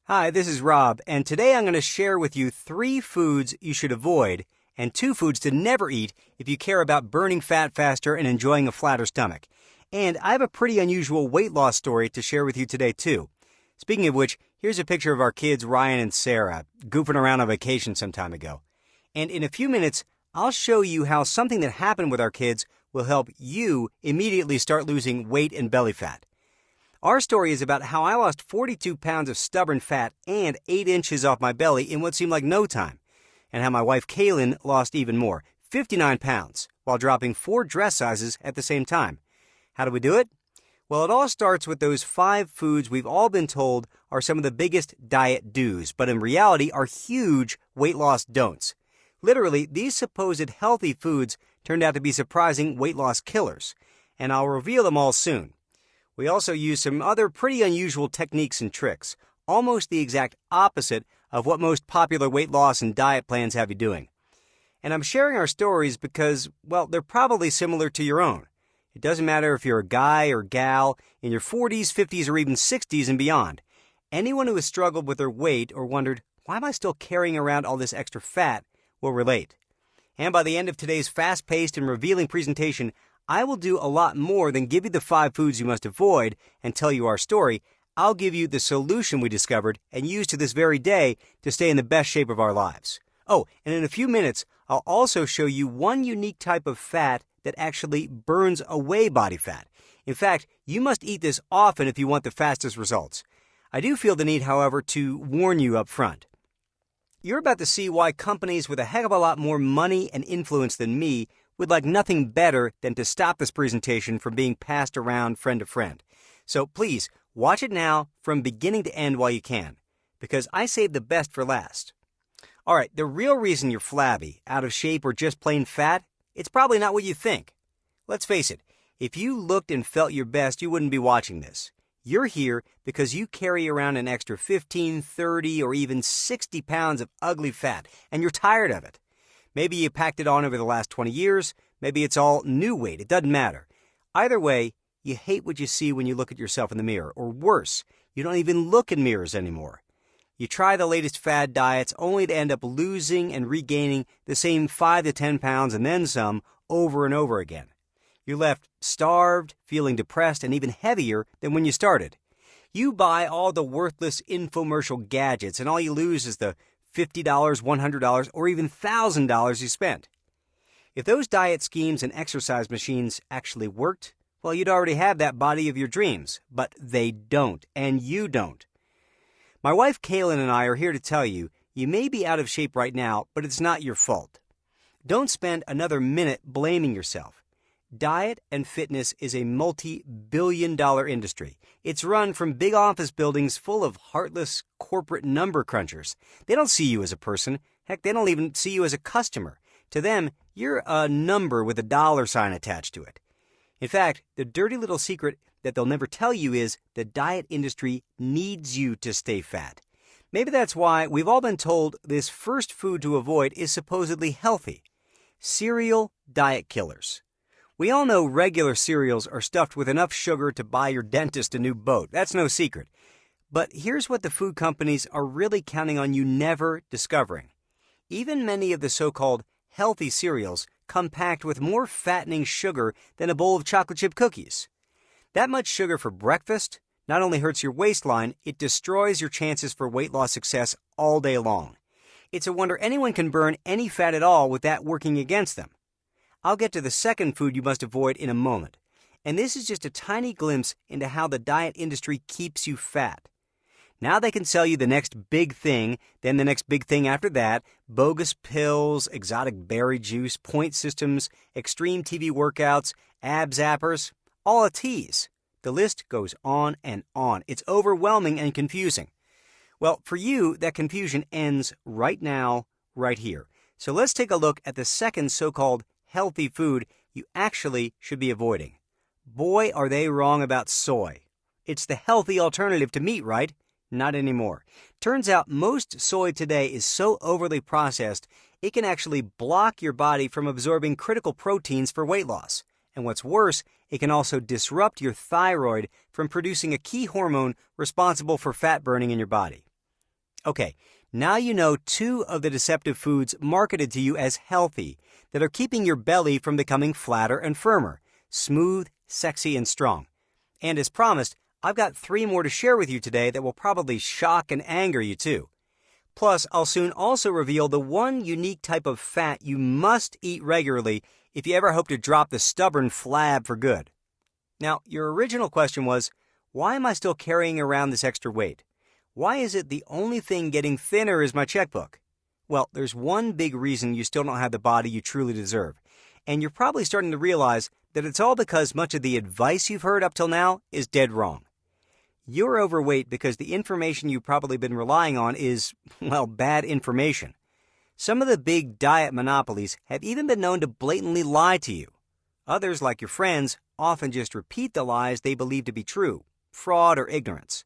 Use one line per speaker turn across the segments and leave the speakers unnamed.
Hi, this is Rob, and today I'm going to share with you 3 foods you should avoid and 2 foods to never eat if you care about burning fat faster and enjoying a flatter stomach. And I have a pretty unusual weight loss story to share with you today, too. Speaking of which, here's a picture of our kids, Ryan and Sarah, goofing around on vacation some time ago. And in a few minutes, I'll show you how something that happened with our kids will help you immediately start losing weight and belly fat. Our story is about how I lost 42 pounds of stubborn fat and 8 inches off my belly in what seemed like no time, and how my wife Kaylin lost even more, 59 pounds, while dropping 4 dress sizes at the same time. How do we do it? Well, it all starts with those 5 foods we've all been told are some of the biggest diet do's, but in reality are huge weight loss don'ts. Literally, these supposed healthy foods turned out to be surprising weight loss killers, and I'll reveal them all soon. We also use some other pretty unusual techniques and tricks, almost the exact opposite of what most popular weight loss and diet plans have you doing. And I'm sharing our stories because, well, they're probably similar to your own. It doesn't matter if you're a guy or gal in your 40s, 50s, or even 60s and beyond. Anyone who has struggled with their weight or wondered, why am I still carrying around all this extra fat, will relate. And by the end of today's fast-paced and revealing presentation, I will do a lot more than give you the 5 foods you must avoid and tell you our story. I'll give you the solution we discovered and use to this very day to stay in the best shape of our lives. Oh, and in a few minutes, I'll also show you one unique type of fat that actually burns away body fat. In fact, you must eat this often if you want the fastest results. I do feel the need, however, to warn you up front. You're about to see why companies with a heck of a lot more money and influence than me would like nothing better than to stop this presentation from being passed around friend to friend. So please, watch it now from beginning to end while you can, because I saved the best for last. All right, the real reason you're flabby, out of shape, or just plain fat, it's probably not what you think. Let's face it, if you looked and felt your best, you wouldn't be watching this. You're here because you carry around an extra 15, 30, or even 60 pounds of ugly fat, and you're tired of it. Maybe you packed it on over the last 20 years. Maybe it's all new weight. It doesn't matter. Either way, you hate what you see when you look at yourself in the mirror. Or worse, you don't even look in mirrors anymore. You try the latest fad diets only to end up losing and regaining the same 5 to 10 pounds and then some over and over again. You're left starved, feeling depressed, and even heavier than when you started. You buy all the worthless infomercial gadgets, and all you lose is the $50, $100, or even $1,000 you spent. If those diet schemes and exercise machines actually worked, well, you'd already have that body of your dreams. But they don't, and you don't. My wife Kaylin and I are here to tell you, you may be out of shape right now, but it's not your fault. Don't spend another minute blaming yourself. Diet and fitness is a multi-billion-dollar industry. It's run from big office buildings full of heartless corporate number crunchers. They don't see you as a person. Heck, they don't even see you as a customer. To them, you're a number with a dollar sign attached to it. In fact, the dirty little secret that they'll never tell you is the diet industry needs you to stay fat. Maybe that's why we've all been told this first food to avoid is supposedly healthy. Cereal diet killers. We all know regular cereals are stuffed with enough sugar to buy your dentist a new boat. That's no secret. But here's what the food companies are really counting on you never discovering. Even many of the so-called healthy cereals come packed with more fattening sugar than a bowl of chocolate chip cookies. That much sugar for breakfast not only hurts your waistline, it destroys your chances for weight loss success all day long. It's a wonder anyone can burn any fat at all with that working against them. I'll get to the second food you must avoid in a moment. And this is just a tiny glimpse into how the diet industry keeps you fat. Now they can sell you the next big thing, then the next big thing after that, bogus pills, exotic berry juice, point systems, extreme TV workouts, ab zappers, all a tease. The list goes on and on. It's overwhelming and confusing. Well, for you, that confusion ends right now, right here. So let's take a look at the second so-called healthy food you actually should be avoiding. Boy, are they wrong about soy. It's the healthy alternative to meat, right? Not anymore. Turns out most soy today is so overly processed, it can actually block your body from absorbing critical proteins for weight loss. And what's worse, it can also disrupt your thyroid from producing a key hormone responsible for fat burning in your body. Okay, now you know two of the deceptive foods marketed to you as healthy that are keeping your belly from becoming flatter and firmer, smooth, sexy, and strong. And as promised, I've got three more to share with you today that will probably shock and anger you too. Plus, I'll soon also reveal the one unique type of fat you must eat regularly if you ever hope to drop the stubborn flab for good. Now, your original question was, why am I still carrying around this extra weight? Why is it the only thing getting thinner is my checkbook? Well, there's one big reason you still don't have the body you truly deserve. And you're probably starting to realize that it's all because much of the advice you've heard up till now is dead wrong. You're overweight because the information you've probably been relying on is, well, bad information. Some of the big diet monopolies have even been known to blatantly lie to you. Others, like your friends, often just repeat the lies they believe to be true, fraud or ignorance.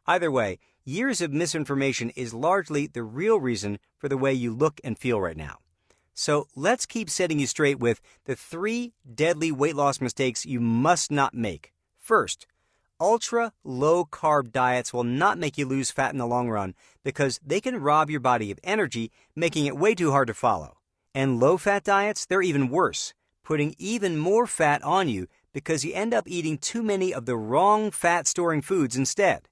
Either way, years of misinformation is largely the real reason for the way you look and feel right now. So let's keep setting you straight with the 3 deadly weight loss mistakes you must not make. First, ultra-low-carb diets will not make you lose fat in the long run because they can rob your body of energy, making it way too hard to follow. And low-fat diets, they're even worse, putting even more fat on you because you end up eating too many of the wrong fat-storing foods instead.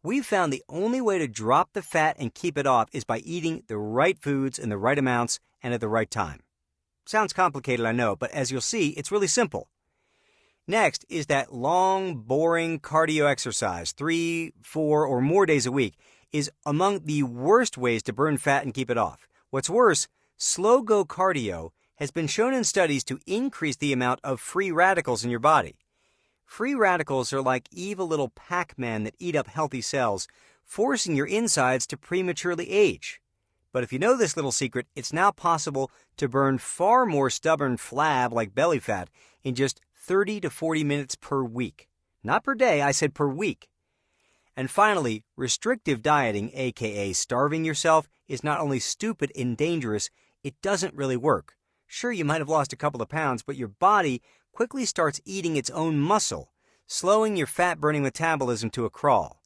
We've found the only way to drop the fat and keep it off is by eating the right foods in the right amounts and at the right time. Sounds complicated, I know, but as you'll see, it's really simple. Next is that long, boring cardio exercise, 3, 4, or more days a week, is among the worst ways to burn fat and keep it off. What's worse, slow-go cardio has been shown in studies to increase the amount of free radicals in your body. Free radicals are like evil little Pac-Man that eat up healthy cells, forcing your insides to prematurely age. But if you know this little secret, it's now possible to burn far more stubborn flab like belly fat in just 30 to 40 minutes per week. Not per day, I said per week. And finally, restrictive dieting, aka starving yourself, is not only stupid and dangerous, it doesn't really work. Sure, you might have lost a couple of pounds, but your body quickly starts eating its own muscle, slowing your fat-burning metabolism to a crawl.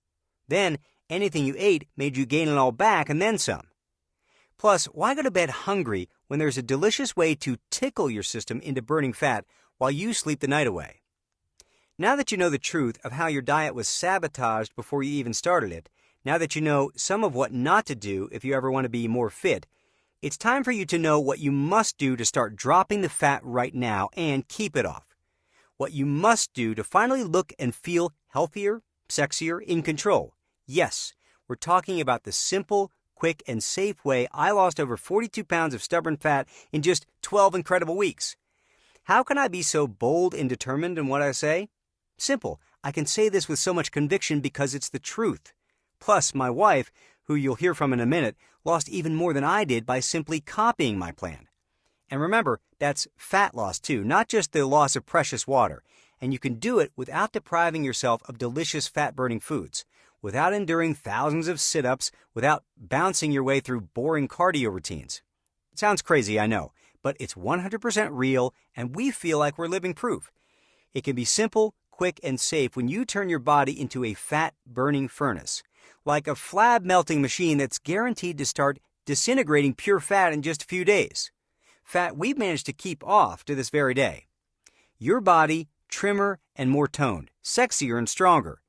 Then, anything you ate made you gain it all back and then some. Plus, why go to bed hungry when there's a delicious way to tickle your system into burning fat while you sleep the night away? Now that you know the truth of how your diet was sabotaged before you even started it, now that you know some of what not to do if you ever want to be more fit, it's time for you to know what you must do to start dropping the fat right now and keep it off. What you must do to finally look and feel healthier, sexier, in control. Yes, we're talking about the simple, quick, and safe way I lost over 42 pounds of stubborn fat in just 12 incredible weeks. How can I be so bold and determined in what I say? Simple. I can say this with so much conviction because it's the truth. Plus, my wife, who you'll hear from in a minute, lost even more than I did by simply copying my plan. And remember, that's fat loss too, not just the loss of precious water. And you can do it without depriving yourself of delicious fat-burning foods, without enduring thousands of sit-ups, without bouncing your way through boring cardio routines. It sounds crazy, I know, but it's 100% real, and we feel like we're living proof. It can be simple, quick, and safe when you turn your body into a fat-burning furnace, like a flab-melting machine that's guaranteed to start disintegrating pure fat in just a few days. Fat we've managed to keep off to this very day. Your body, trimmer and more toned, sexier and stronger.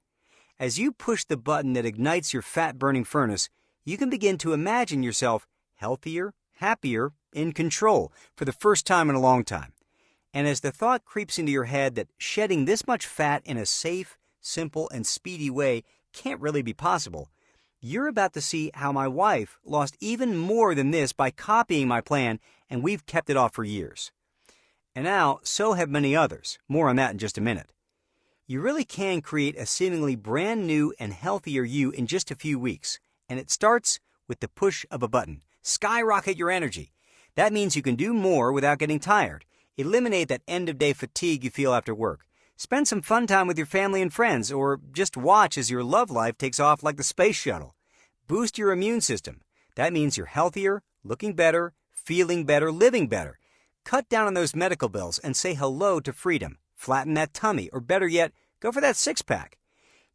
As you push the button that ignites your fat-burning furnace, you can begin to imagine yourself healthier, happier, in control for the first time in a long time. And as the thought creeps into your head that shedding this much fat in a safe, simple, and speedy way can't really be possible, you're about to see how my wife lost even more than this by copying my plan, and we've kept it off for years. And now, so have many others. More on that in just a minute. You really can create a seemingly brand new and healthier you in just a few weeks, and it starts with the push of a button. Skyrocket your energy. That means you can do more without getting tired. Eliminate that end-of-day fatigue you feel after work. Spend some fun time with your family and friends, or just watch as your love life takes off like the space shuttle. Boost your immune system. That means you're healthier, looking better, feeling better, living better. Cut down on those medical bills and say hello to freedom. Flatten that tummy, or better yet, go for that six-pack.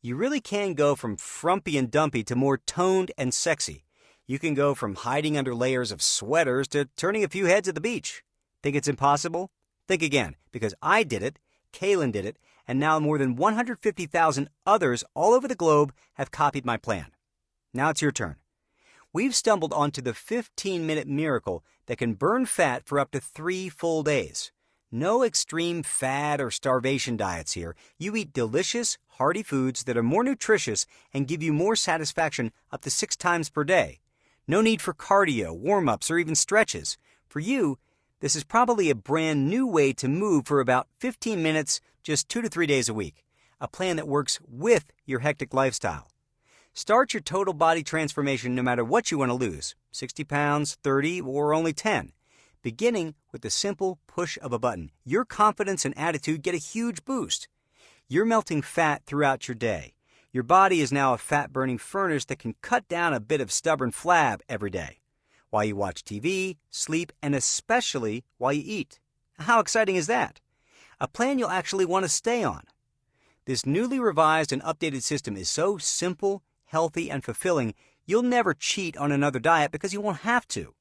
You really can go from frumpy and dumpy to more toned and sexy. You can go from hiding under layers of sweaters to turning a few heads at the beach. Think it's impossible? Think again, because I did it, Kaylin did it, and now more than 150,000 others all over the globe have copied my plan. Now it's your turn. We've stumbled onto the 15-minute miracle that can burn fat for up to 3 full days. No extreme fad or starvation diets here. You eat delicious, hearty foods that are more nutritious and give you more satisfaction up to 6 times per day. No need for cardio, warm-ups, or even stretches. For you, this is probably a brand new way to move for about 15 minutes, just 2 to 3 days a week. A plan that works with your hectic lifestyle. Start your total body transformation no matter what you want to lose, 60 pounds, 30, or only 10. Beginning with the simple push of a button, your confidence and attitude get a huge boost. You're melting fat throughout your day. Your body is now a fat-burning furnace that can cut down a bit of stubborn flab every day, while you watch TV, sleep, and especially while you eat. How exciting is that? A plan you'll actually want to stay on. This newly revised and updated system is so simple, healthy, and fulfilling, you'll never cheat on another diet because you won't have to.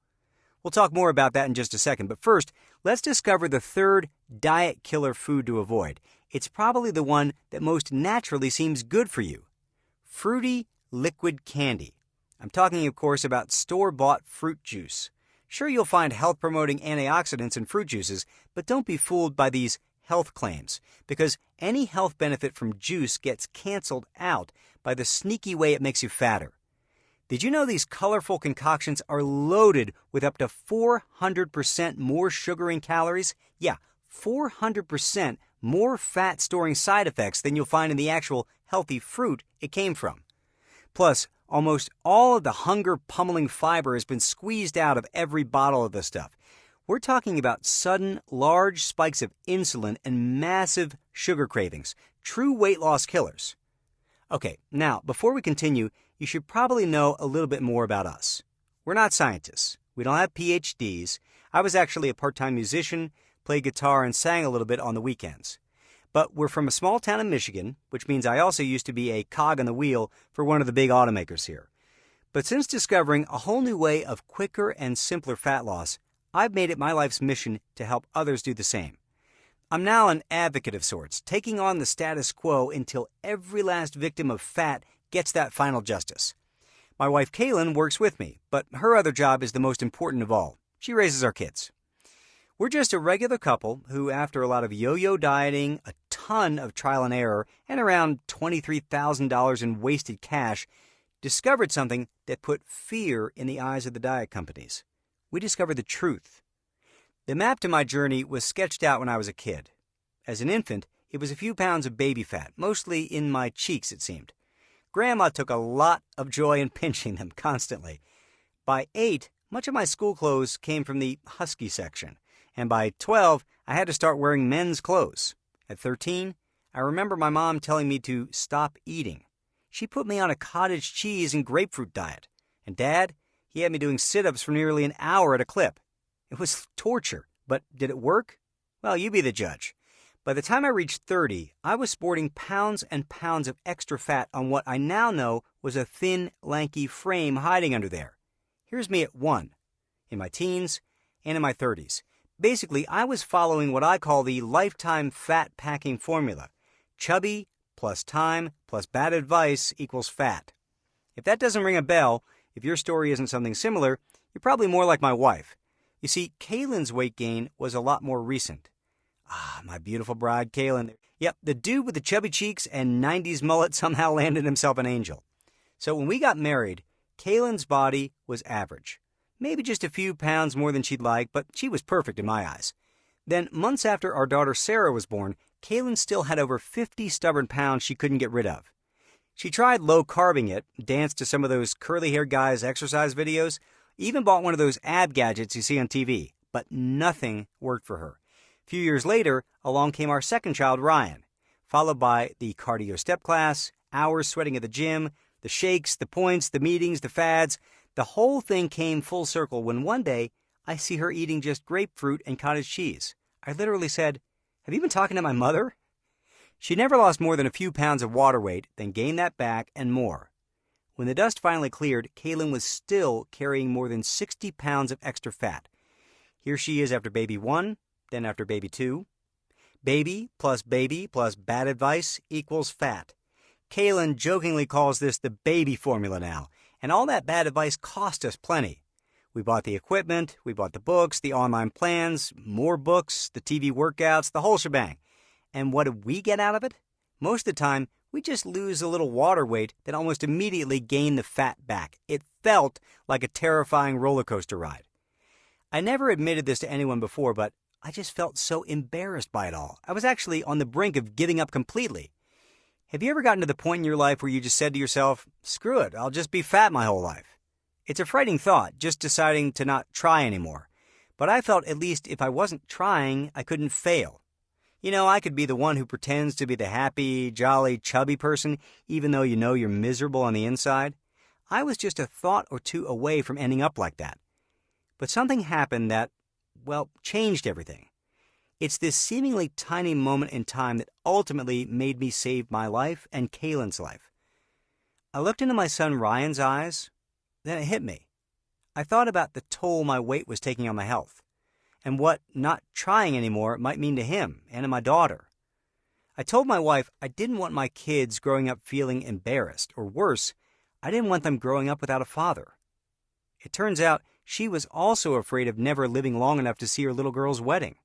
We'll talk more about that in just a second, but first, let's discover the third diet killer food to avoid. It's probably the one that most naturally seems good for you. Fruity liquid candy. I'm talking, of course, about store-bought fruit juice. Sure, you'll find health-promoting antioxidants in fruit juices, but don't be fooled by these health claims, because any health benefit from juice gets canceled out by the sneaky way it makes you fatter. Did you know these colorful concoctions are loaded with up to 400% more sugar and calories? Yeah, 400% more fat-storing side effects than you'll find in the actual healthy fruit it came from. Plus, almost all of the hunger-pummeling fiber has been squeezed out of every bottle of this stuff. We're talking about sudden, large spikes of insulin and massive sugar cravings, true weight loss killers. Okay, now, before we continue, you should probably know a little bit more about us. We're not scientists. We don't have PhDs. I was actually a part-time musician, played guitar, and sang a little bit on the weekends. But we're from a small town in Michigan, which means I also used to be a cog on the wheel for one of the big automakers here. But since discovering a whole new way of quicker and simpler fat loss, I've made it my life's mission to help others do the same. I'm now an advocate of sorts, taking on the status quo until every last victim of fat gets that final justice. My wife Kaylin works with me, but her other job is the most important of all. She raises our kids. We're just a regular couple who, after a lot of yo-yo dieting, a ton of trial and error, and around $23,000 in wasted cash, discovered something that put fear in the eyes of the diet companies. We discovered the truth. The map to my journey was sketched out when I was a kid. As an infant, it was a few pounds of baby fat, mostly in my cheeks, it seemed. Grandma took a lot of joy in pinching them constantly. By 8, much of my school clothes came from the husky section, and by 12, I had to start wearing men's clothes. At 13, I remember my mom telling me to stop eating. She put me on a cottage cheese and grapefruit diet. And Dad, he had me doing sit-ups for nearly an hour at a clip. It was torture, but did it work? Well, you be the judge. By the time I reached 30, I was sporting pounds and pounds of extra fat on what I now know was a thin, lanky frame hiding under there. Here's me at 1, in my teens and in my 30s. Basically, I was following what I call the lifetime fat-packing formula. Chubby plus time plus bad advice equals fat. If that doesn't ring a bell, if your story isn't something similar, you're probably more like my wife. You see, Kaylin's weight gain was a lot more recent. Ah, my beautiful bride, Kaylin. Yep, the dude with the chubby cheeks and 90s mullet somehow landed himself an angel. So when we got married, Kaylin's body was average. Maybe just a few pounds more than she'd like, but she was perfect in my eyes. Then, months after our daughter Sarah was born, Kaylin still had over 50 stubborn pounds she couldn't get rid of. She tried low-carbing it, danced to some of those curly-haired guys' exercise videos, even bought one of those ab gadgets you see on TV, but nothing worked for her. A few years later, along came our second child, Ryan, followed by the cardio step class, hours sweating at the gym, the shakes, the points, the meetings, the fads. The whole thing came full circle when one day I see her eating just grapefruit and cottage cheese. I literally said, "Have you been talking to my mother?" She never lost more than a few pounds of water weight, then gained that back and more. When the dust finally cleared, Kaylin was still carrying more than 60 pounds of extra fat. Here she is after baby 1, then after baby 2. Baby plus bad advice equals fat. Kaylin jokingly calls this the baby formula now, and all that bad advice cost us plenty. We bought the equipment, we bought the books, the online plans, more books, the TV workouts, the whole shebang. And what did we get out of it? Most of the time, we just lose a little water weight, then almost immediately gain the fat back. It felt like a terrifying roller coaster ride. I never admitted this to anyone before, but I just felt so embarrassed by it all. I was actually on the brink of giving up completely. Have you ever gotten to the point in your life where you just said to yourself, screw it, I'll just be fat my whole life? It's a frightening thought, just deciding to not try anymore. But I felt at least if I wasn't trying, I couldn't fail. You know, I could be the one who pretends to be the happy, jolly, chubby person, even though you know you're miserable on the inside. I was just a thought or two away from ending up like that. But something happened that, well, changed everything. It's this seemingly tiny moment in time that ultimately made me save my life and Kaylin's life. I looked into my son Ryan's eyes, then it hit me. I thought about the toll my weight was taking on my health, and what not trying anymore might mean to him and to my daughter. I told my wife I didn't want my kids growing up feeling embarrassed, or worse, I didn't want them growing up without a father. It turns out she was also afraid of never living long enough to see her little girl's wedding.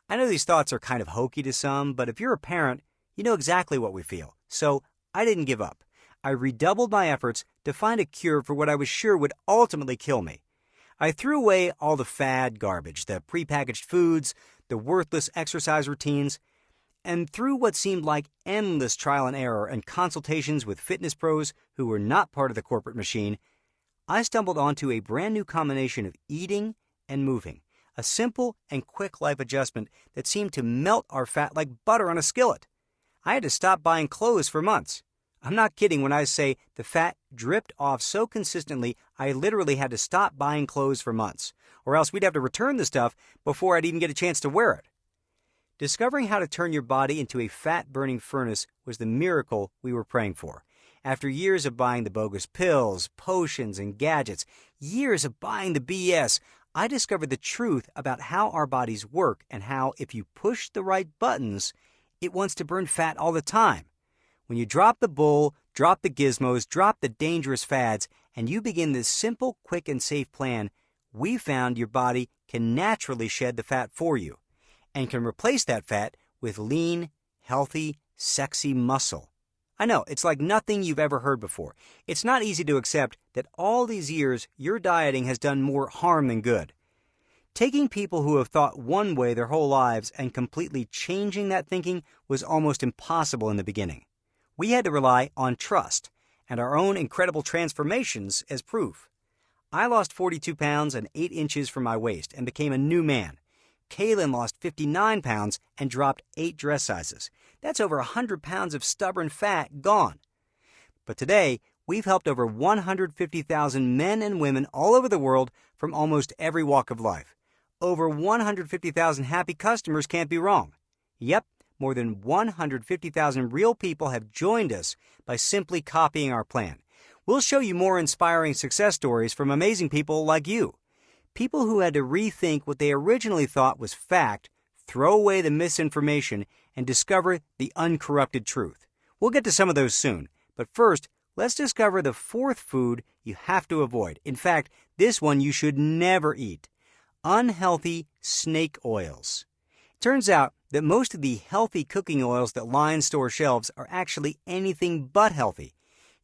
I know these thoughts are kind of hokey to some, but if you're a parent, you know exactly what we feel. So I didn't give up. I redoubled my efforts to find a cure for what I was sure would ultimately kill me. I threw away all the fad garbage, the prepackaged foods, the worthless exercise routines, and through what seemed like endless trial and error and consultations with fitness pros who were not part of the corporate machine, I stumbled onto a brand new combination of eating and moving, a simple and quick life adjustment that seemed to melt our fat like butter on a skillet. I had to stop buying clothes for months. I'm not kidding when I say the fat dripped off so consistently I literally had to stop buying clothes for months, or else we'd have to return the stuff before I'd even get a chance to wear it. Discovering how to turn your body into a fat-burning furnace was the miracle we were praying for. After years of buying the bogus pills, potions, and gadgets, years of buying the BS, I discovered the truth about how our bodies work and how, if you push the right buttons, it wants to burn fat all the time. When you drop the bull, drop the gizmos, drop the dangerous fads, and you begin this simple, quick, and safe plan, we found your body can naturally shed the fat for you and can replace that fat with lean, healthy, sexy muscle. I know, it's like nothing you've ever heard before. It's not easy to accept that all these years your dieting has done more harm than good. Taking people who have thought one way their whole lives and completely changing that thinking was almost impossible in the beginning. We had to rely on trust and our own incredible transformations as proof. I lost 42 pounds and 8 inches from my waist and became a new man. Kaylin lost 59 pounds and dropped 8 dress sizes. That's over 100 pounds of stubborn fat gone. But today, we've helped over 150,000 men and women all over the world from almost every walk of life. Over 150,000 happy customers can't be wrong. Yep, more than 150,000 real people have joined us by simply copying our plan. We'll show you more inspiring success stories from amazing people like you. People who had to rethink what they originally thought was fact, throw away the misinformation, and discover the uncorrupted truth. We'll get to some of those soon. But first, let's discover the 4th food you have to avoid. In fact, this one you should never eat. Unhealthy snake oils. It turns out that most of the healthy cooking oils that line store shelves are actually anything but healthy.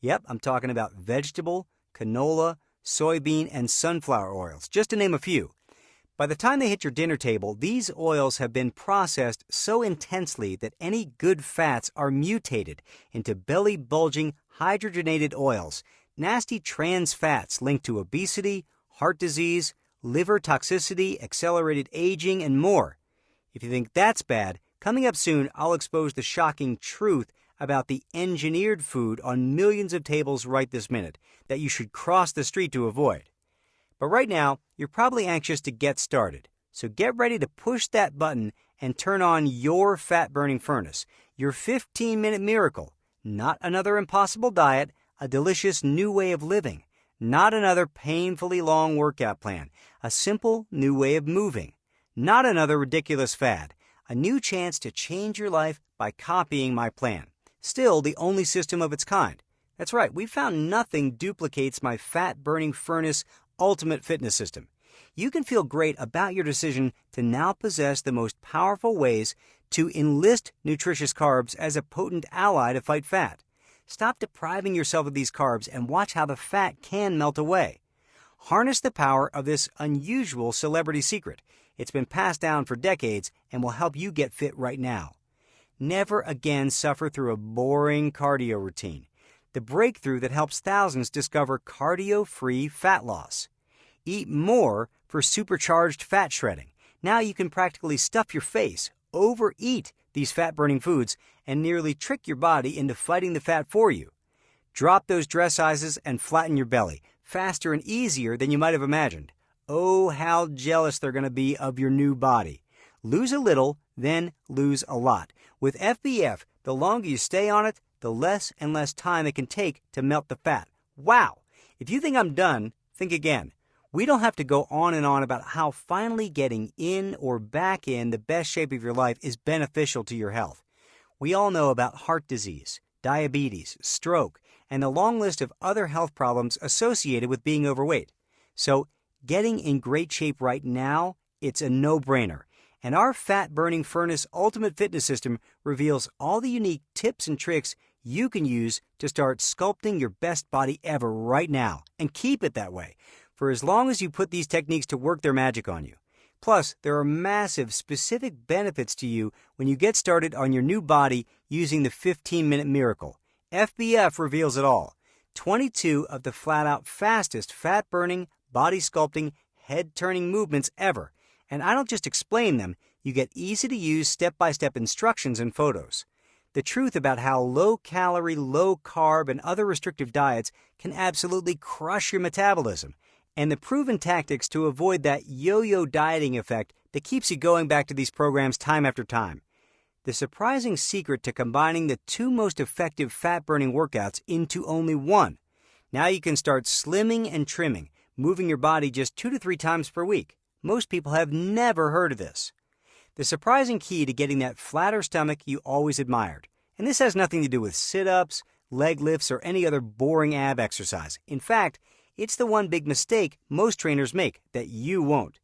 Yep, I'm talking about vegetable, canola, soybean, and sunflower oils, just to name a few. By the time they hit your dinner table, these oils have been processed so intensely that any good fats are mutated into belly-bulging, hydrogenated oils, nasty trans fats linked to obesity, heart disease, liver toxicity, accelerated aging, and more. If you think that's bad, coming up soon, I'll expose the shocking truth about the engineered food on millions of tables right this minute that you should cross the street to avoid. But right now, you're probably anxious to get started. So get ready to push that button and turn on your fat-burning furnace. Your 15-minute miracle. Not another impossible diet, a delicious new way of living. Not another painfully long workout plan, a simple new way of moving. Not another ridiculous fad, a new chance to change your life by copying my plan. Still the only system of its kind. That's right, we found nothing duplicates my fat-burning furnace ultimate fitness system. You can feel great about your decision to now possess the most powerful ways to enlist nutritious carbs as a potent ally to fight fat. Stop depriving yourself of these carbs and watch how the fat can melt away. Harness the power of this unusual celebrity secret. It's been passed down for decades and will help you get fit right now. Never again suffer through a boring cardio routine. The breakthrough that helps thousands discover cardio-free fat loss. Eat more for supercharged fat shredding. Now you can practically stuff your face, overeat these fat-burning foods, and nearly trick your body into fighting the fat for you. Drop those dress sizes and flatten your belly, faster and easier than you might have imagined. Oh, how jealous they're going to be of your new body. Lose a little, then lose a lot. With FBF, the longer you stay on it, the less and less time it can take to melt the fat. Wow! If you think I'm done, think again. We don't have to go on and on about how finally getting in or back in the best shape of your life is beneficial to your health. We all know about heart disease, diabetes, stroke, and the long list of other health problems associated with being overweight. So, getting in great shape right now, it's a no-brainer. And our fat-burning furnace ultimate fitness system reveals all the unique tips and tricks you can use to start sculpting your best body ever right now, and keep it that way for as long as you put these techniques to work their magic on you. Plus, there are massive specific benefits to you when you get started on your new body using the 15-minute miracle. FBF reveals it all. 22 of the flat-out fastest fat-burning, body-sculpting, head-turning movements ever. And I don't just explain them, you get easy-to-use step-by-step instructions and photos. The truth about how low-calorie, low-carb, and other restrictive diets can absolutely crush your metabolism, and the proven tactics to avoid that yo-yo dieting effect that keeps you going back to these programs time after time. The surprising secret to combining the two most effective fat-burning workouts into only one. Now you can start slimming and trimming, moving your body just 2 to 3 times per week. Most people have never heard of this. The surprising key to getting that flatter stomach you always admired. And this has nothing to do with sit-ups, leg lifts, or any other boring ab exercise. In fact, it's the one big mistake most trainers make that you won't.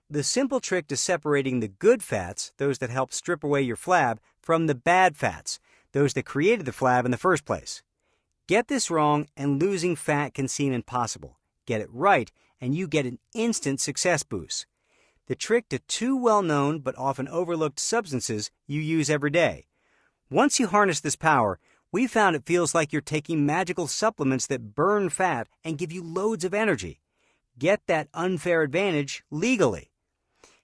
The simple trick to separating the good fats, those that help strip away your flab, from the bad fats, those that created the flab in the first place. Get this wrong and losing fat can seem impossible. Get it right and you get an instant success boost. The trick to 2 well-known but often overlooked substances you use every day. Once you harness this power, we found it feels like you're taking magical supplements that burn fat and give you loads of energy. Get that unfair advantage legally.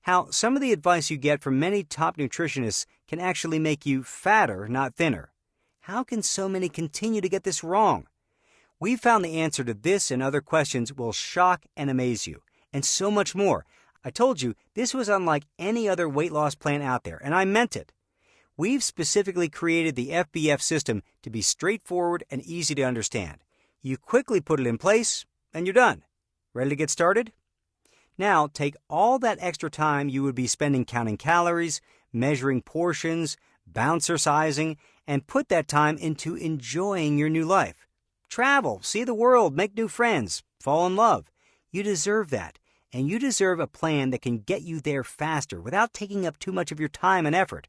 How some of the advice you get from many top nutritionists can actually make you fatter, not thinner. How can so many continue to get this wrong? We found the answer to this and other questions will shock and amaze you, and so much more. I told you this was unlike any other weight loss plan out there, and I meant it. We've specifically created the FBF system to be straightforward and easy to understand. You quickly put it in place, and you're done. Ready to get started? Now, take all that extra time you would be spending counting calories, measuring portions, bouncer-sizing, and put that time into enjoying your new life. Travel, see the world, make new friends, fall in love. You deserve that, and you deserve a plan that can get you there faster without taking up too much of your time and effort.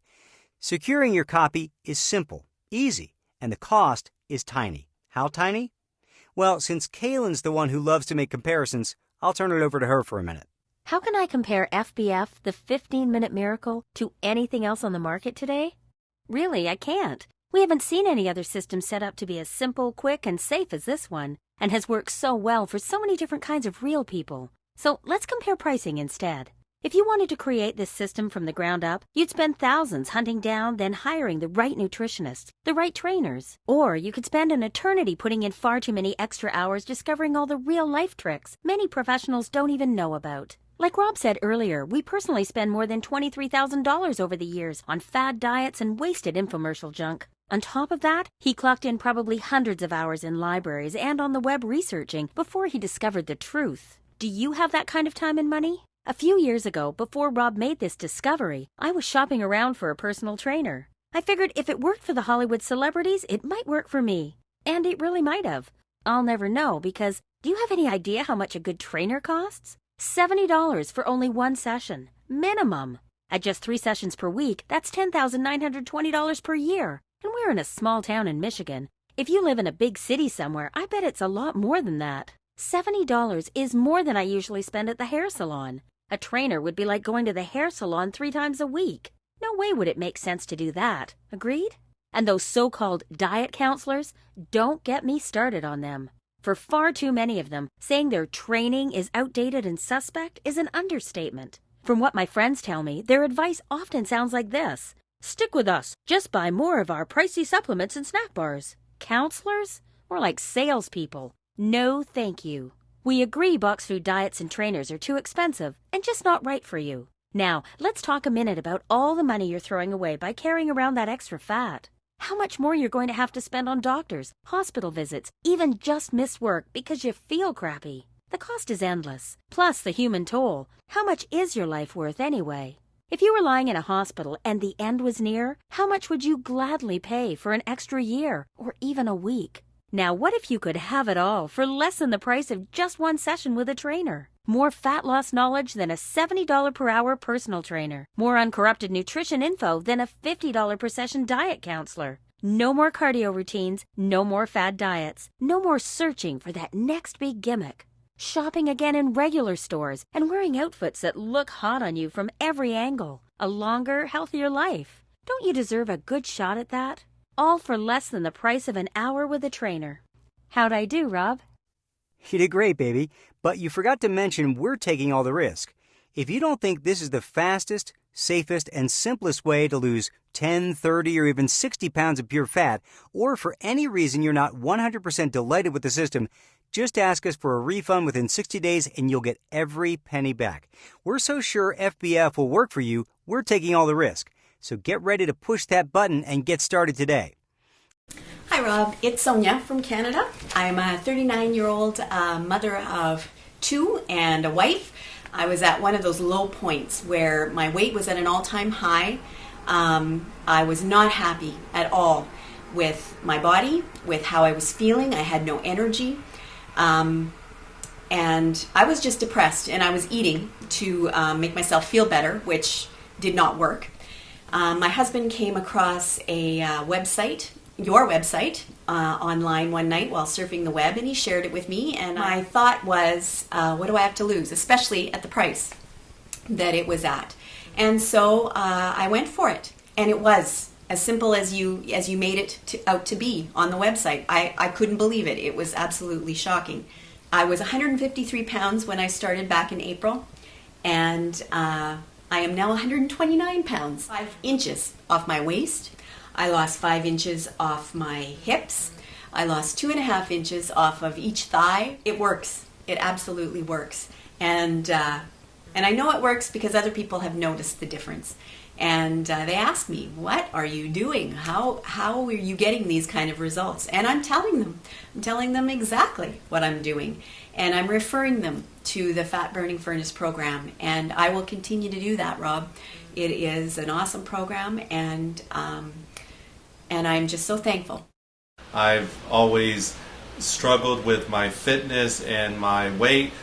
Securing your copy is simple, easy, and the cost is tiny. How tiny? Well, since Kaylin's the one who loves to make comparisons, I'll turn it over to her for a minute.
How can I compare FBF, the 15-minute miracle, to anything else on the market today? Really, I can't. We haven't seen any other system set up to be as simple, quick, and safe as this one, and has worked so well for so many different kinds of real people. So let's compare pricing instead. If you wanted to create this system from the ground up, you'd spend thousands hunting down, then hiring the right nutritionists, the right trainers. Or you could spend an eternity putting in far too many extra hours discovering all the real-life tricks many professionals don't even know about. Like Rob said earlier, we personally spend more than $23,000 over the years on fad diets and wasted infomercial junk. On top of that, he clocked in probably hundreds of hours in libraries and on the web researching before he discovered the truth. Do you have that kind of time and money? A few years ago, before Rob made this discovery, I was shopping around for a personal trainer. I figured if it worked for the Hollywood celebrities, it might work for me. And it really might have. I'll never know because do you have any idea how much a good trainer costs? $70 for only one session. Minimum. At just 3 sessions per week, that's $10,920 per year. And we're in a small town in Michigan. If you live in a big city somewhere, I bet it's a lot more than that. $70 is more than I usually spend at the hair salon. A trainer would be like going to the hair salon 3 times a week. No way would it make sense to do that. Agreed? And those so-called diet counselors, don't get me started on them. For far too many of them, saying their training is outdated and suspect is an understatement. From what my friends tell me, their advice often sounds like this. Stick with us. Just buy more of our pricey supplements and snack bars. Counselors? More like salespeople. No, thank you. We agree box food diets and trainers are too expensive and just not right for you. Now, let's talk a minute about all the money you're throwing away by carrying around that extra fat. How much more you're going to have to spend on doctors, hospital visits, even just miss work because you feel crappy. The cost is endless. Plus the human toll. How much is your life worth anyway? If you were lying in a hospital and the end was near, how much would you gladly pay for an extra year or even a week? Now, what if you could have it all for less than the price of just one session with a trainer? More fat loss knowledge than a $70 per hour personal trainer. More uncorrupted nutrition info than a $50 per session diet counselor. No more cardio routines, no more fad diets, no more searching for that next big gimmick. Shopping again in regular stores and wearing outfits that look hot on you from every angle. A longer, healthier life. Don't you deserve a good shot at that? All for less than the price of an hour with a trainer. How'd I do, Rob?
You did great, baby. But you forgot to mention we're taking all the risk. If you don't think this is the fastest, safest, and simplest way to lose 10, 30, or even 60 pounds of pure fat, or for any reason you're not 100% delighted with the system, just ask us for a refund within 60 days and you'll get every penny back. We're so sure FBF will work for you, we're taking all the risk. So get ready to push that button and get started today.
Hi Rob, it's Sonia from Canada. I'm a 39-year-old mother of 2 and a wife. I was at one of those low points where my weight was at an all-time high. I was not happy at all with my body, with how I was feeling. I had no energy. And I was just depressed, and I was eating to make myself feel better, which did not work. My husband came across a website, your website, online one night while surfing the web, and he shared it with me, and my thought was, what do I have to lose, especially at the price that it was at? And so I went for it, and it was as simple as you made it out to be on the website. I couldn't believe it. It was absolutely shocking. I was 153 pounds when I started back in April, and I am now 129 pounds, 5 inches off my waist. I lost 5 inches off my hips. I lost 2.5 inches off of each thigh. It works. It absolutely works. And I know it works because other people have noticed the difference. And they ask me, what are you doing? How are you getting these kind of results? And I'm telling them. I'm telling them exactly what I'm doing. And I'm referring them to the Fat Burning Furnace program. And I will continue to do that, Rob. It is an awesome program, and I'm just so thankful.
I've always struggled with my fitness and my weight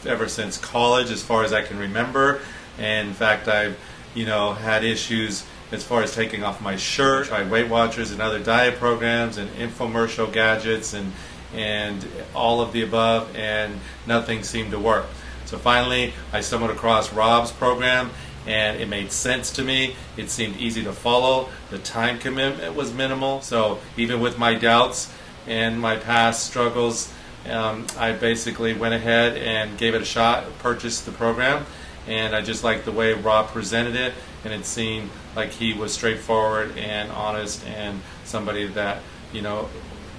ever since college, as far as I can remember. And in fact, I've had issues as far as taking off my shirt. I tried Weight Watchers and other diet programs and infomercial gadgets and all of the above, and nothing seemed to work. So finally, I stumbled across Rob's program, and it made sense to me. It seemed easy to follow. The time commitment was minimal. So even with my doubts and my past struggles, I basically went ahead and gave it a shot, purchased the program, and I just liked the way Rob presented it, and it seemed like he was straightforward and honest and somebody that,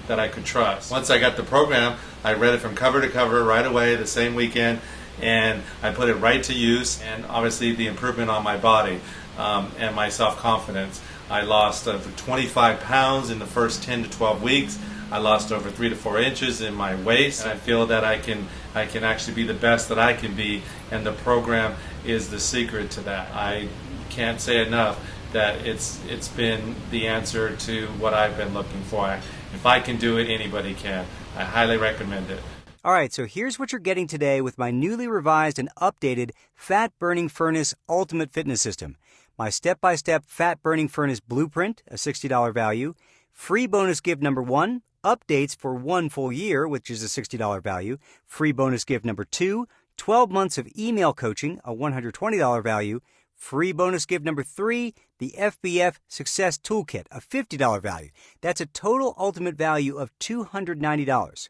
that I could trust. Once I got the program, I read it from cover to cover right away the same weekend, and I put it right to use, and obviously the improvement on my body and my self-confidence. I lost over 25 pounds in the first 10 to 12 weeks. I lost over 3 to 4 inches in my waist, and I feel that I can actually be the best that I can be, and the program is the secret to that. I can't say enough that it's been the answer to what I've been looking for. If I can do it, anybody can. I highly recommend it.
All right, so here's what you're getting today with my newly revised and updated Fat Burning Furnace Ultimate Fitness System. My step-by-step Fat Burning Furnace Blueprint, a $60 value. Free bonus gift number 1, updates for 1 full year, which is a $60 value. Free bonus gift number 2, 12 months of email coaching, a $120 value. Free bonus gift number 3, the FBF Success Toolkit, a $50 value. That's a total ultimate value of $290.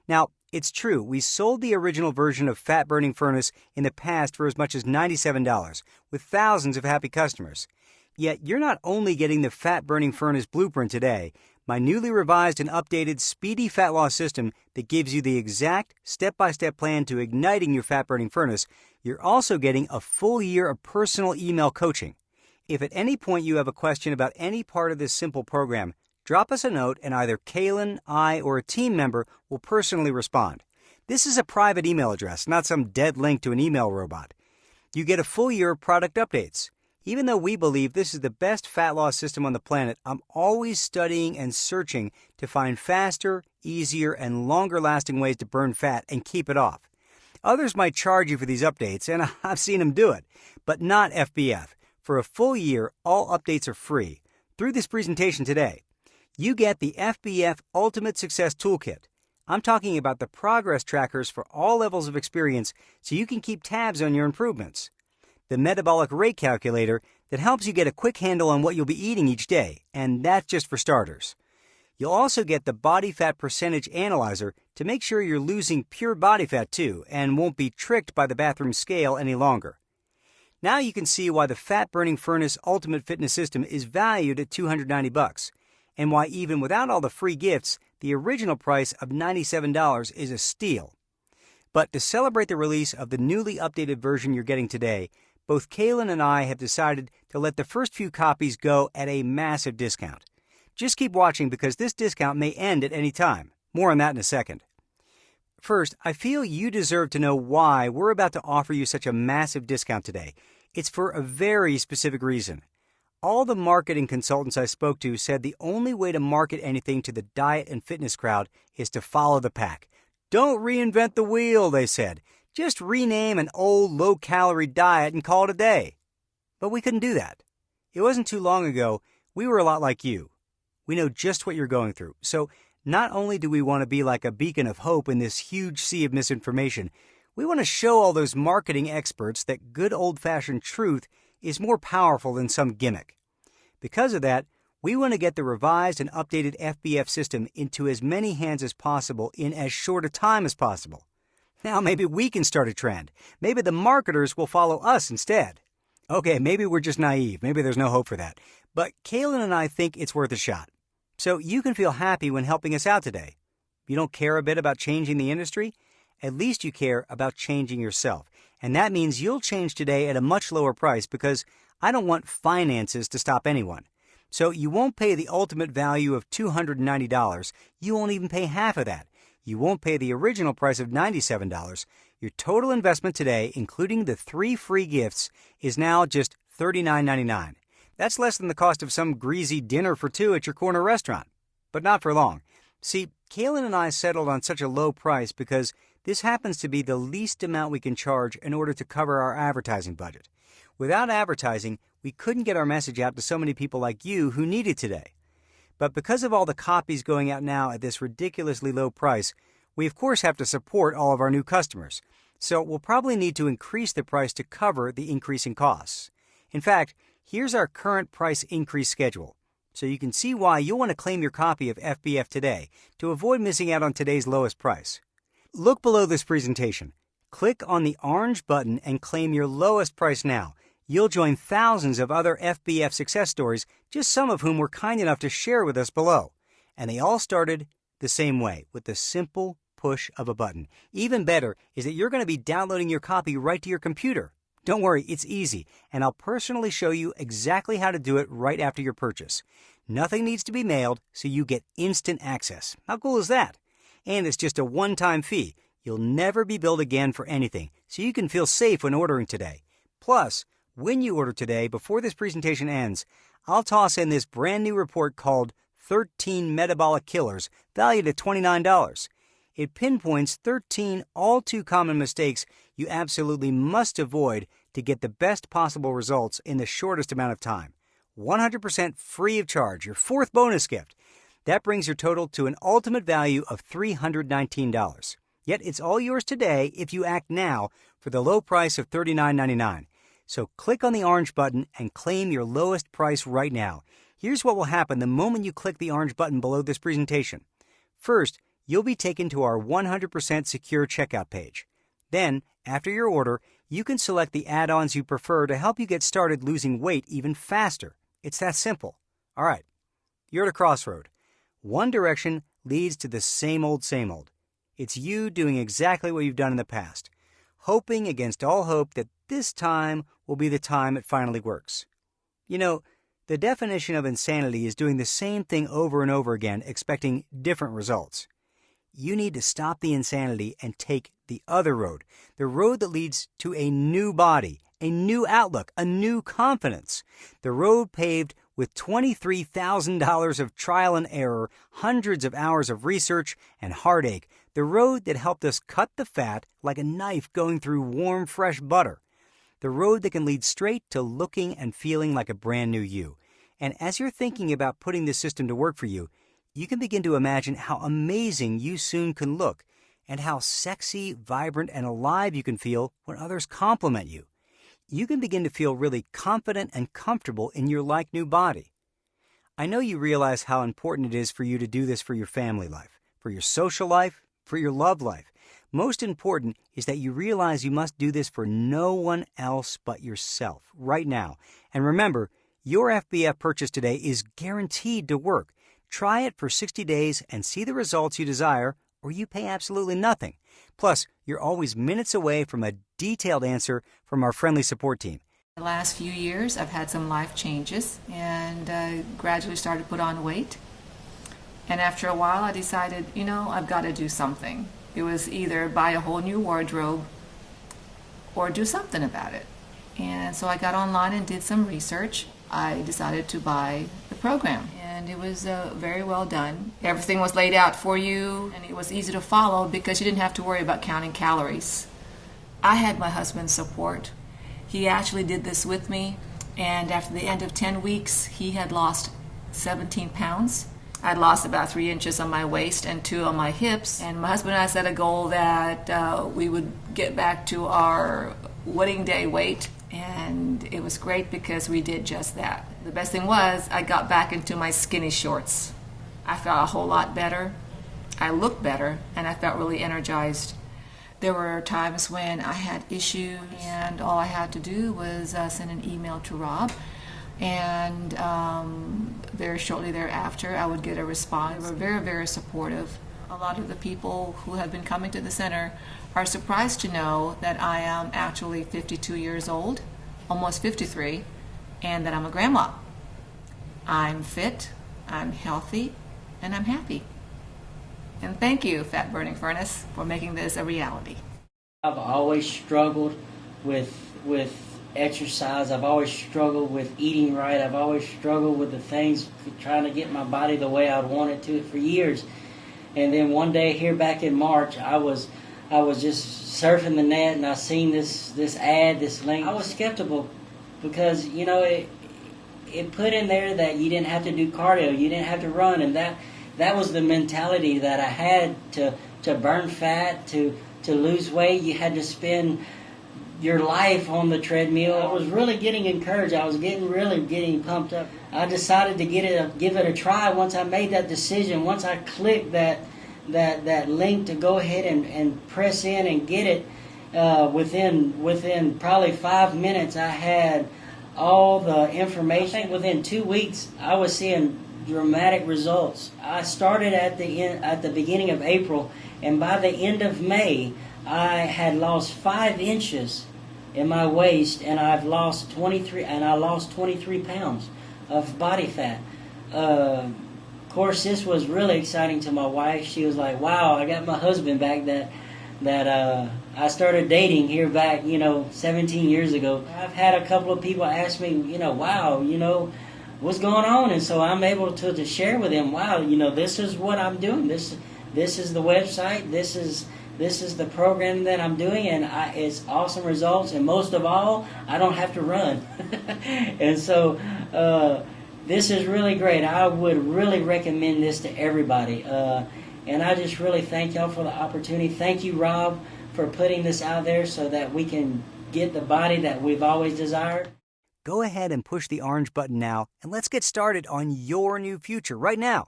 Now, it's true, we sold the original version of Fat Burning Furnace in the past for as much as $97, with thousands of happy customers. Yet, you're not only getting the Fat Burning Furnace Blueprint today, my newly revised and updated Speedy Fat Loss System that gives you the exact step-by-step plan to igniting your fat-burning furnace. You're also getting a full year of personal email coaching. If at any point you have a question about any part of this simple program, drop us a note and either Kaylin, I, or a team member will personally respond. This is a private email address, not some dead link to an email robot. You get a full year of product updates. Even though we believe this is the best fat loss system on the planet, I'm always studying and searching to find faster, easier, and longer-lasting ways to burn fat and keep it off. Others might charge you for these updates, and I've seen them do it, but not FBF. For a full year, all updates are free. Through this presentation today, you get the FBF Ultimate Success Toolkit. I'm talking about the progress trackers for all levels of experience so you can keep tabs on your improvements. The metabolic rate calculator that helps you get a quick handle on what you'll be eating each day, and that's just for starters. You'll also get the body fat percentage analyzer to make sure you're losing pure body fat too and won't be tricked by the bathroom scale any longer. Now you can see why the Fat Burning Furnace Ultimate Fitness System is valued at $290, and why even without all the free gifts, the original price of $97 is a steal. But to celebrate the release of the newly updated version you're getting today, both Kaylin and I have decided to let the first few copies go at a massive discount. Just keep watching because this discount may end at any time. More on that in a second. First, I feel you deserve to know why we're about to offer you such a massive discount today. It's for a very specific reason. All the marketing consultants I spoke to said the only way to market anything to the diet and fitness crowd is to follow the pack. Don't reinvent the wheel, they said. Just rename an old low-calorie diet and call it a day. But we couldn't do that. It wasn't too long ago, we were a lot like you. We know just what you're going through. So not only do we want to be like a beacon of hope in this huge sea of misinformation, we want to show all those marketing experts that good old-fashioned truth is more powerful than some gimmick. Because of that, we want to get the revised and updated FBF system into as many hands as possible in as short a time as possible. Now maybe we can start a trend. Maybe the marketers will follow us instead. Okay, maybe we're just naive. Maybe there's no hope for that. But Kaylin and I think it's worth a shot. So you can feel happy when helping us out today. You don't care a bit about changing the industry? At least you care about changing yourself. And that means you'll change today at a much lower price because I don't want finances to stop anyone. So you won't pay the ultimate value of $290. You won't even pay half of that. You won't pay the original price of $97. Your total investment today, including the 3 free gifts, is now just $39.99. That's less than the cost of some greasy dinner for 2 at your corner restaurant. But not for long. See, Kaylin and I settled on such a low price because this happens to be the least amount we can charge in order to cover our advertising budget. Without advertising, we couldn't get our message out to so many people like you who need it today. But because of all the copies going out now at this ridiculously low price, we of course have to support all of our new customers. So we'll probably need to increase the price to cover the increasing costs. In fact, here's our current price increase schedule, so you can see why you'll want to claim your copy of FBF today to avoid missing out on today's lowest price. Look below this presentation. Click on the orange button and claim your lowest price now. You'll join thousands of other FBF success stories, just some of whom were kind enough to share with us below. And they all started the same way, with the simple, push of a button. Even better is that you're going to be downloading your copy right to your computer. Don't worry, it's easy, and I'll personally show you exactly how to do it right after your purchase. Nothing needs to be mailed, so you get instant access. How cool is that? And it's just a one-time fee. You'll never be billed again for anything, so you can feel safe when ordering today. Plus, when you order today, before this presentation ends, I'll toss in this brand new report called 13 Metabolic Killers, valued at $29. It pinpoints 13 all too common mistakes you absolutely must avoid to get the best possible results in the shortest amount of time. 100% free of charge, your fourth bonus gift. That brings your total to an ultimate value of $319. Yet it's all yours today if you act now for the low price of $39.99. So click on the orange button and claim your lowest price right now. Here's what will happen the moment you click the orange button below this presentation. First, you'll be taken to our 100% secure checkout page. Then, after your order, you can select the add-ons you prefer to help you get started losing weight even faster. It's that simple. All right, you're at a crossroad. One direction leads to the same old, same old. It's you doing exactly what you've done in the past, hoping against all hope that this time will be the time it finally works. You know, the definition of insanity is doing the same thing over and over again, expecting different results. You need to stop the insanity and take the other road, the road that leads to a new body, a new outlook, a new confidence, the road paved with $23,000 of trial and error, hundreds of hours of research and heartache, the road that helped us cut the fat like a knife going through warm, fresh butter, the road that can lead straight to looking and feeling like a brand new you. And as you're thinking about putting this system to work for you, you can begin to imagine how amazing you soon can look and how sexy, vibrant, and alive you can feel when others compliment you. You can begin to feel really confident and comfortable in your like-new body. I know you realize how important it is for you to do this for your family life, for your social life, for your love life. Most important is that you realize you must do this for no one else but yourself right now. And remember, your FBF purchase today is guaranteed to work. Try it for 60 days and see the results you desire, or you pay absolutely nothing. Plus, you're always minutes away from a detailed answer from our friendly support team.
The last few years, I've had some life changes and gradually started to put on weight. And after a while, I decided, I've got to do something. It was either buy a whole new wardrobe or do something about it. And so I got online and did some research. I decided to buy the program. And it was very well done. Everything was laid out for you, and it was easy to follow because you didn't have to worry about counting calories. I had my husband's support. He actually did this with me, and after the end of 10 weeks, he had lost 17 pounds. I'd lost about 3 inches on my waist and 2 on my hips, and my husband and I set a goal that we would get back to our wedding day weight, and it was great because we did just that. The best thing was I got back into my skinny shorts. I felt a whole lot better, I looked better, and I felt really energized. There were times when I had issues, and all I had to do was send an email to Rob, and very shortly thereafter I would get a response. They were very, very supportive. A lot of the people who have been coming to the center are surprised to know that I am actually 52 years old, almost 53, and that I'm a grandma. I'm fit, I'm healthy, and I'm happy. And thank you, Fat Burning Furnace, for making this a reality.
I've always struggled with exercise. I've always struggled with eating right. I've always struggled with the things, trying to get my body the way I want it to for years. And then one day here back in March, I was just surfing the net, and I seen this ad, this link. I was skeptical because, it put in there that you didn't have to do cardio, you didn't have to run, and that was the mentality that I had to burn fat, to lose weight. You had to spend your life on the treadmill. I was really getting encouraged. I was really getting pumped up. I decided to give it a try. Once I made that decision, once I clicked that link to go ahead and press in and get it, within probably 5 minutes, I had all the information. I think within 2 weeks, I was seeing dramatic results. I started at the beginning of April, and by the end of May, I had lost 5 inches in my waist, and I lost 23 pounds of body fat. Of course, this was really exciting to my wife. She was like, "Wow, I got my husband back that I started dating here back, 17 years ago." I've had a couple of people ask me, "Wow, what's going on?" And so I'm able to share with them, "Wow, this is what I'm doing. This is the website. This is the program that I'm doing, and it's awesome results. And most of all, I don't have to run." And so this is really great. I would really recommend this to everybody. And I just really thank y'all for the opportunity. Thank you, Rob, for putting this out there so that we can get the body that we've always desired.
Go ahead and push the orange button now, and let's get started on your new future right now.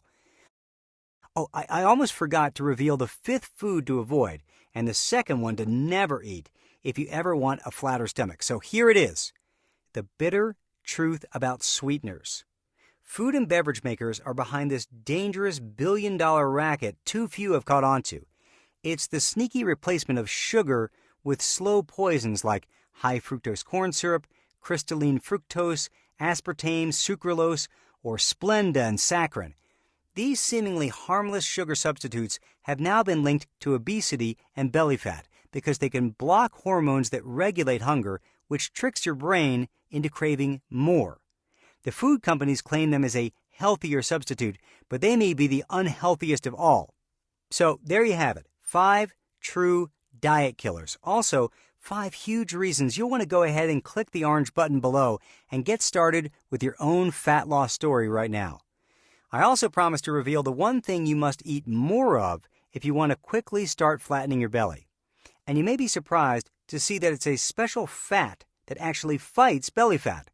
Oh, I almost forgot to reveal the 5th food to avoid and the second one to never eat if you ever want a flatter stomach. So here it is, the bitter truth about sweeteners. Food and beverage makers are behind this dangerous billion-dollar racket too few have caught on to. It's the sneaky replacement of sugar with slow poisons like high fructose corn syrup, crystalline fructose, aspartame, sucralose, or Splenda and saccharin. These seemingly harmless sugar substitutes have now been linked to obesity and belly fat because they can block hormones that regulate hunger, which tricks your brain into craving more. The food companies claim them as a healthier substitute, but they may be the unhealthiest of all. So there you have it, 5 true diet killers. Also, 5 huge reasons you'll want to go ahead and click the orange button below and get started with your own fat loss story right now. I also promise to reveal the one thing you must eat more of if you want to quickly start flattening your belly. And you may be surprised to see that it's a special fat that actually fights belly fat.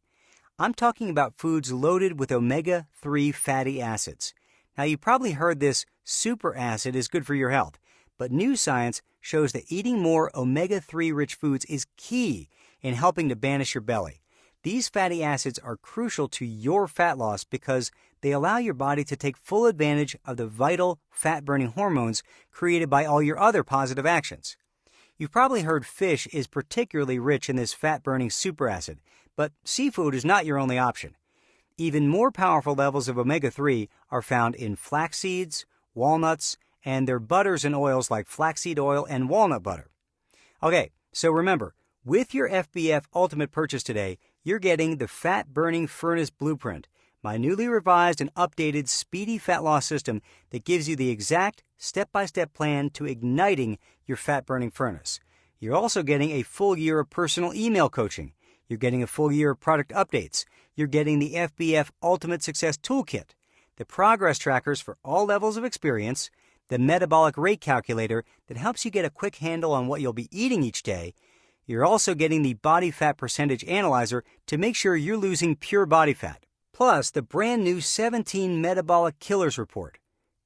I'm talking about foods loaded with omega-3 fatty acids. Now, you probably heard this super acid is good for your health, but new science shows that eating more omega-3 rich foods is key in helping to banish your belly. These fatty acids are crucial to your fat loss because they allow your body to take full advantage of the vital fat-burning hormones created by all your other positive actions. You've probably heard fish is particularly rich in this fat-burning superacid, but seafood is not your only option. Even more powerful levels of omega-3 are found in flax seeds, walnuts, and their butters and oils like flaxseed oil and walnut butter. Okay, so remember, with your FBF Ultimate purchase today, you're getting the Fat Burning Furnace Blueprint, my newly revised and updated speedy fat loss system that gives you the exact step-by-step plan to igniting your fat-burning furnace. You're also getting a full year of personal email coaching. You're getting a full year of product updates. You're getting the FBF Ultimate Success Toolkit, the progress trackers for all levels of experience, the metabolic rate calculator that helps you get a quick handle on what you'll be eating each day. You're also getting the body fat percentage analyzer to make sure you're losing pure body fat. Plus, the brand new 17 Metabolic Killers Report.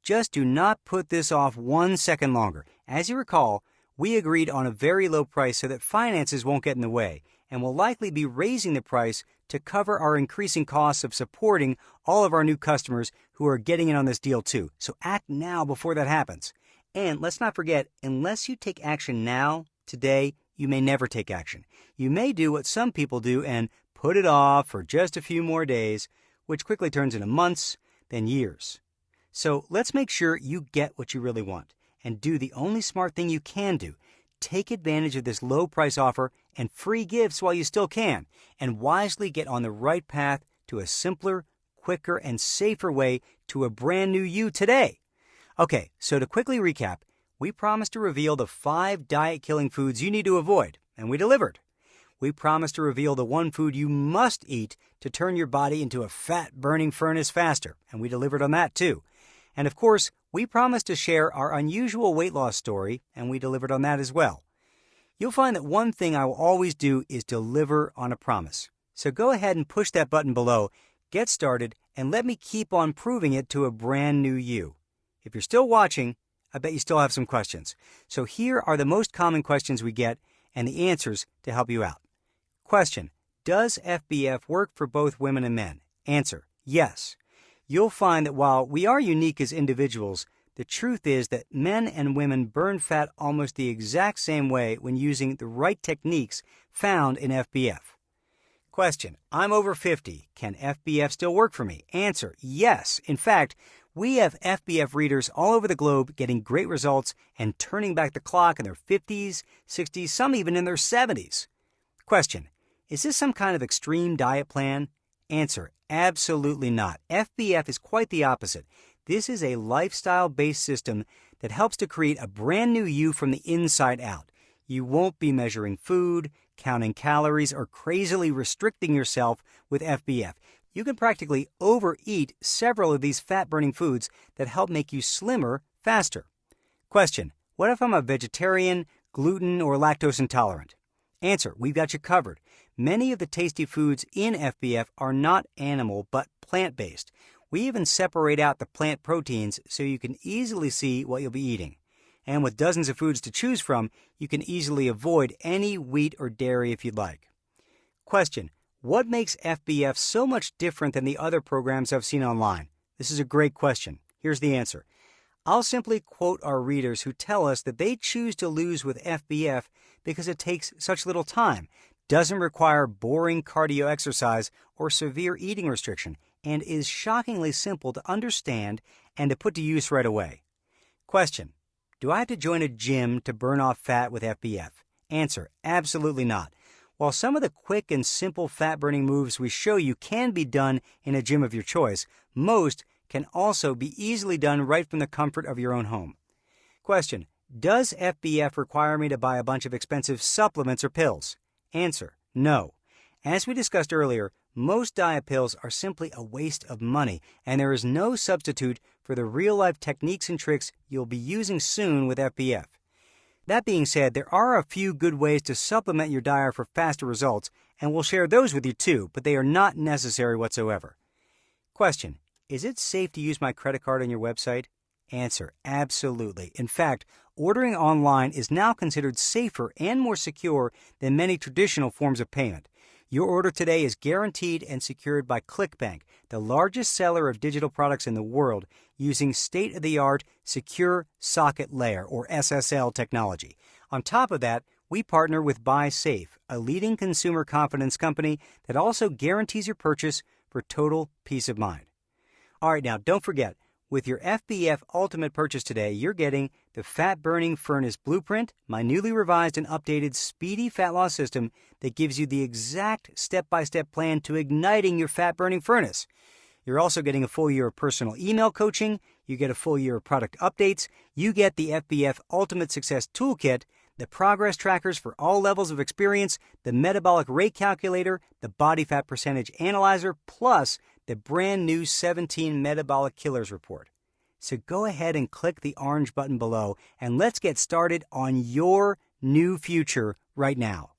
Just do not put this off 1 second longer. As you recall, we agreed on a very low price so that finances won't get in the way, and will likely be raising the price to cover our increasing costs of supporting all of our new customers who are getting in on this deal too. So act now before that happens. And let's not forget, unless you take action now, today, you may never take action. You may do what some people do and put it off for just a few more days, which quickly turns into months, then years. So let's make sure you get what you really want and do the only smart thing you can do. Take advantage of this low price offer and free gifts while you still can, and wisely get on the right path to a simpler, quicker, and safer way to a brand new you today. Okay, so to quickly recap, we promised to reveal the 5 diet-killing foods you need to avoid, and we delivered. We promised to reveal the 1 food you must eat to turn your body into a fat-burning furnace faster, and we delivered on that too. And of course, we promised to share our unusual weight loss story, and we delivered on that as well. You'll find that one thing I will always do is deliver on a promise. So go ahead and push that button below, get started, and let me keep on proving it to a brand new you. If you're still watching, I bet you still have some questions. So here are the most common questions we get and the answers to help you out. Question: does FBF work for both women and men? Answer: yes. you'll find that while we are unique as individuals, the truth is that men and women burn fat almost the exact same way when using the right techniques found in FBF. Question: I'm over 50. Can FBF still work for me? Answer: yes. In fact, we have FBF readers all over the globe getting great results and turning back the clock in their 50s, 60s, some even in their 70s. Question: is this some kind of extreme diet plan? Answer: absolutely not. FBF is quite the opposite. This is a lifestyle-based system that helps to create a brand new you from the inside out. You won't be measuring food, counting calories, or crazily restricting yourself with FBF. You can practically overeat several of these fat-burning foods that help make you slimmer faster. Question: what if I'm a vegetarian, gluten, or lactose intolerant? Answer: we've got you covered. Many of the tasty foods in FBF are not animal but plant-based. We even separate out the plant proteins so you can easily see what you'll be eating. And with dozens of foods to choose from, you can easily avoid any wheat or dairy if you'd like. Question: what makes FBF so much different than the other programs I've seen online? This is a great question. Here's the answer. I'll simply quote our readers who tell us that they choose to lose with FBF because it takes such little time, doesn't require boring cardio exercise or severe eating restriction, and is shockingly simple to understand and to put to use right away. Question: do I have to join a gym to burn off fat with FBF? Answer: absolutely not. While some of the quick and simple fat-burning moves we show you can be done in a gym of your choice, most can also be easily done right from the comfort of your own home. Question: does FBF require me to buy a bunch of expensive supplements or pills? Answer: no. As we discussed earlier, most diet pills are simply a waste of money, and there is no substitute for the real-life techniques and tricks you'll be using soon with FBF. That being said, there are a few good ways to supplement your diet for faster results, and we'll share those with you too, but they are not necessary whatsoever. Question: is it safe to use my credit card on your website? Answer: absolutely. In fact, ordering online is now considered safer and more secure than many traditional forms of payment. Your order today is guaranteed and secured by ClickBank, the largest seller of digital products in the world, using state-of-the-art Secure Socket Layer, or SSL technology. On top of that, we partner with BuySafe, a leading consumer confidence company that also guarantees your purchase for total peace of mind. All right, now don't forget, with your FBF Ultimate purchase today, you're getting the Fat Burning Furnace Blueprint, my newly revised and updated speedy fat loss system that gives you the exact step-by-step plan to igniting your fat-burning furnace. You're also getting a full year of personal email coaching, you get a full year of product updates, you get the FBF Ultimate Success Toolkit, the progress trackers for all levels of experience, the metabolic rate calculator, the body fat percentage analyzer, plus the brand new 17 Metabolic Killers report. So go ahead and click the orange button below and let's get started on your new future right now.